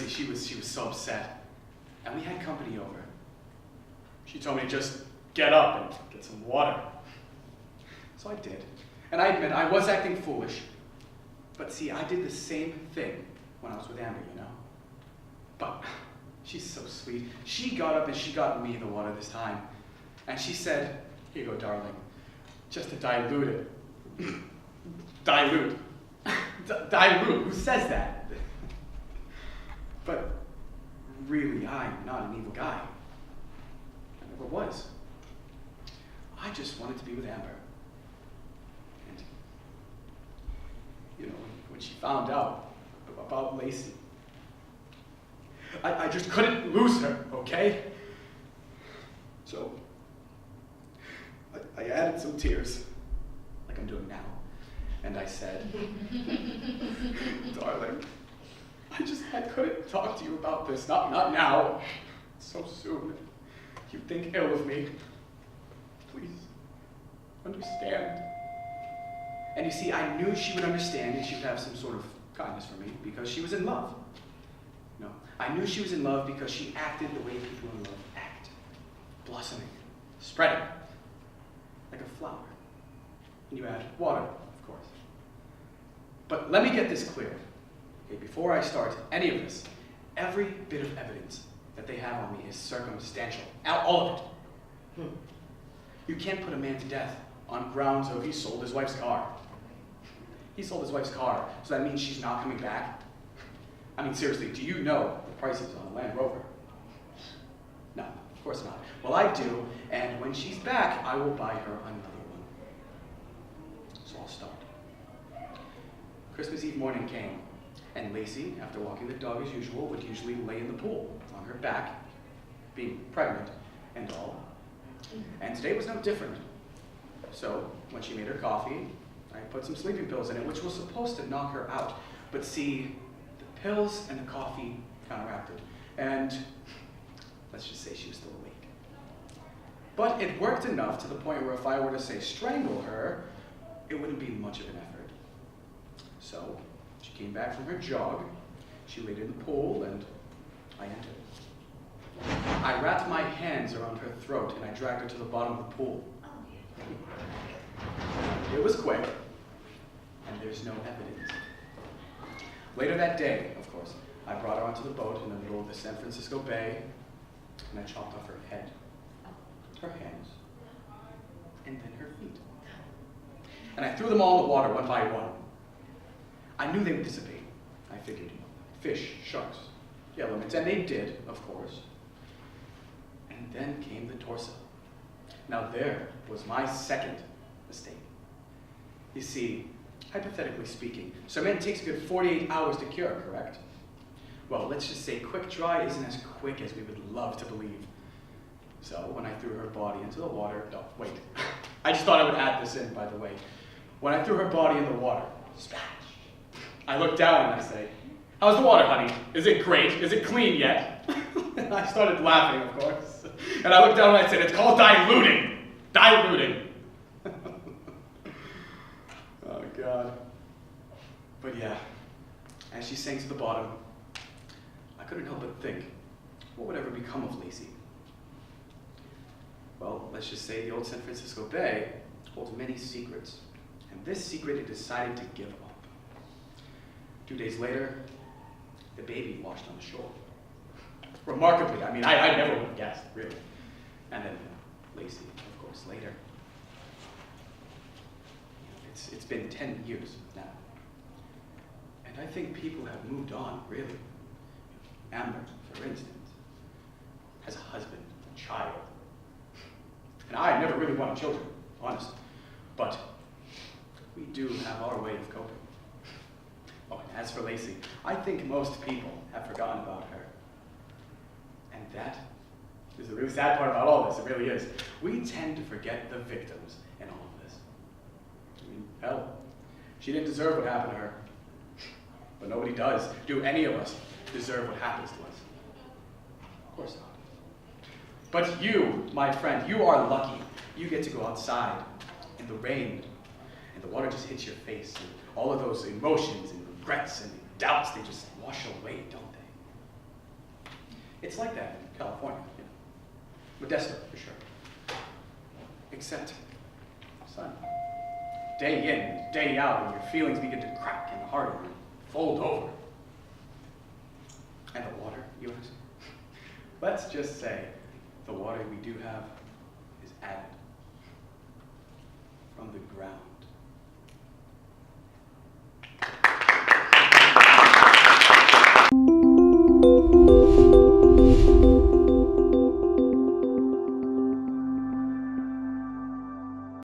Lacey, she was so upset. And we had company over. She told me to just get up and get some water. So I did. And I admit, I was acting foolish. But see, I did the same thing when I was with Amber, you know? But she's so sweet. She got up and she got me the water this time. And she said, "Here you go, darling. Just to dilute it." Dilute. Dilute. Who says that? But really, I'm not an evil guy. I never was. I just wanted to be with Amber. And, you know, when she found out about Lacey, I just couldn't lose her, okay? So, I added some tears, like I'm doing now, and I said, "Darling, I couldn't talk to you about this, not now, so soon. You think ill of me. Please, understand." And you see, I knew she would understand and she would have some sort of kindness for me because she was in love. No, I knew she was in love because she acted the way people in love act. Blossoming, spreading, like a flower. And you add water, of course. But let me get this clear. Okay, before I start any of this, every bit of evidence that they have on me is circumstantial. All of it. You can't put a man to death on grounds of he sold his wife's car. He sold his wife's car, so that means she's not coming back? I mean, seriously, do you know the prices on a Land Rover? No, of course not. Well, I do, and when she's back, I will buy her another one. So I'll start. Christmas Eve morning came, and Lacey, after walking the dog as usual, would usually lay in the pool on her back, being pregnant and all. And today was no different. So when she made her coffee, I put some sleeping pills in it, which was supposed to knock her out. But see, the pills and the coffee counteracted. And let's just say she was still awake. But it worked enough to the point where if I were to say strangle her, it wouldn't be much of an effort. So she came back from her jog, she laid in the pool, and I entered. I wrapped my hands around her throat and I dragged her to the bottom of the pool. It was quick, and there's no evidence. Later that day, of course, I brought her onto the boat in the middle of the San Francisco Bay, and I chopped off her head, her hands, and then her feet. And I threw them all in the water one by one. I knew they would dissipate. I figured, fish, sharks, the elements, and they did, of course. And then came the torso. Now there was my second mistake. You see, hypothetically speaking, cement takes a good 48 hours to cure, correct? Well, let's just say quick dry isn't as quick as we would love to believe. So when I threw her body into the water, no, wait. I just thought I would add this in, by the way. When I threw her body in the water, splash, I looked down and I say, "How's the water, honey? Is it great? Is it clean yet?" And I started laughing, of course. And I looked down and I said, "It's called diluting. Diluting." Oh, God. But yeah, as she sank to the bottom, I couldn't help but think, what would ever become of Lacey? Well, let's just say the old San Francisco Bay holds many secrets, and this secret it decided to give up. 2 days later, the baby washed on the shore. Remarkably, I mean, I never would have guessed, really. And then Lacey, of course, later. It's been 10 years now. And I think people have moved on, really. Amber, for instance, has a husband, a child. And I never really wanted children, honest. But we do have our way of coping. Oh, and as for Lacey, I think most people have forgotten about her. And that is the really sad part about all this, it really is. We tend to forget the victims in all of this. I mean, hell, she didn't deserve what happened to her. But nobody does. Do any of us deserve what happens to us? Of course not. But you, my friend, you are lucky. You get to go outside in the rain, and the water just hits your face, and all of those emotions and regrets and doubts, they just wash away, don't they? It's like that in California, you know. Modesto, for sure. Except, son, day in, day out, when your feelings begin to crack in the heart and fold over. And the water, you ask? Let's just say the water we do have is added from the ground.